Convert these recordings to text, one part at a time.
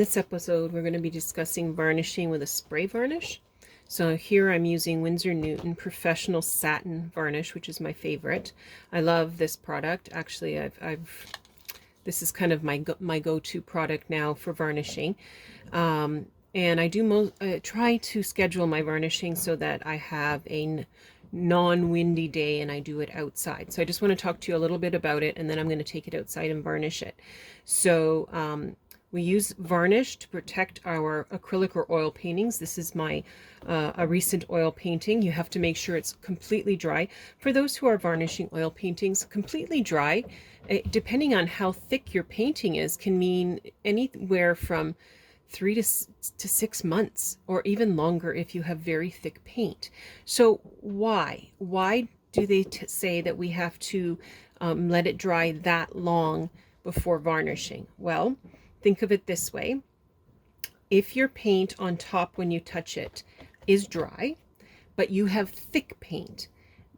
this episode, we're going to be discussing varnishing with a spray varnish. So here I'm using Winsor Professional Satin Varnish, which is my favorite. I love this product. Actually, this is kind of my go-to product now for varnishing. And I do try to schedule my varnishing so that I have a non-windy day and I do it outside. So I just want to talk to you a little bit about it, and then I'm going to take it outside and varnish it. So we use varnish to protect our acrylic or oil paintings. This is my a recent oil painting. You have to make sure it's completely dry. For those who are varnishing oil paintings, completely dry, depending on how thick your painting is, can mean anywhere from 3 to 6 months, or even longer if you have very thick paint. So why do they say that we have to let it dry that long before varnishing? Well, think of it this way. If your paint on top when you touch it is dry, but you have thick paint,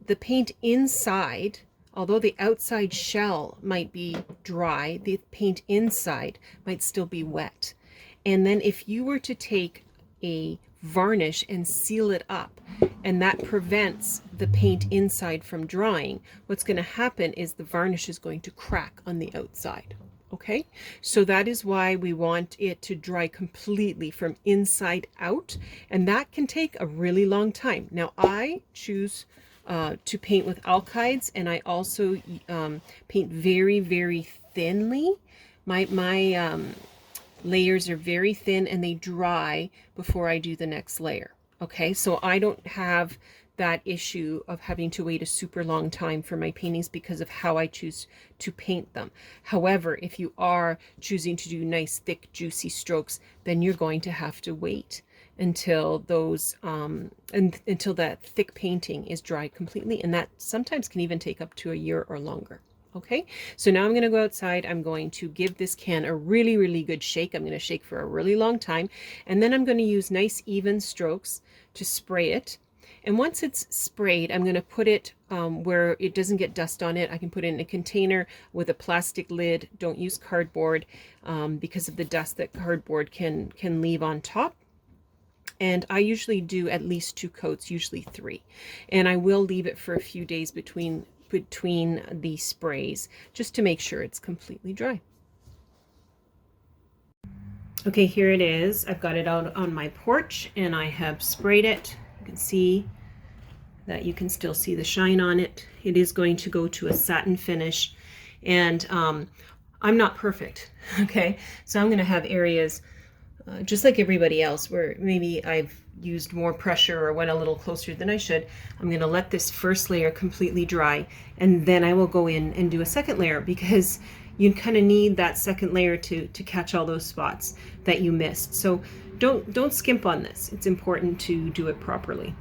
the paint inside, although the outside shell might be dry, the paint inside might still be wet. And then if you were to take a varnish and seal it up, and that prevents the paint inside from drying, what's going to happen is the varnish is going to crack on the outside. Okay, so that is why we want it to dry completely from inside out, and that can take a really long time. Now I choose to paint with alkyds, and I also paint very, very thinly. My layers are very thin and they dry before I do the next layer. Okay, so I don't have that issue of having to wait a super long time for my paintings because of how I choose to paint them. However, if you are choosing to do nice, thick, juicy strokes, then you're going to have to wait until those until that thick painting is dry completely, and that sometimes can even take up to a year or longer. Okay, so now I'm going to go outside. I'm going to give this can a really, really good shake. I'm going to shake for a really long time, and then I'm going to use nice even strokes to spray it. And once it's sprayed, I'm going to put it where it doesn't get dust on it. I can put it in a container with a plastic lid. Don't use cardboard because of the dust that cardboard can leave on top. And I usually do at least 2 coats, usually 3. And I will leave it for a few days between the sprays just to make sure it's completely dry. Okay, here it is. I've got it out on my porch and I have sprayed it. You can see that you can still see the shine on it. It is going to go to a satin finish, and I'm not perfect, okay? So I'm going to have areas just like everybody else where maybe I've used more pressure or went a little closer than I should. I'm going to let this first layer completely dry, and then I will go in and do a second layer, because you kind of need that second layer to catch all those spots that you missed. So don't skimp on this. It's important to do it properly.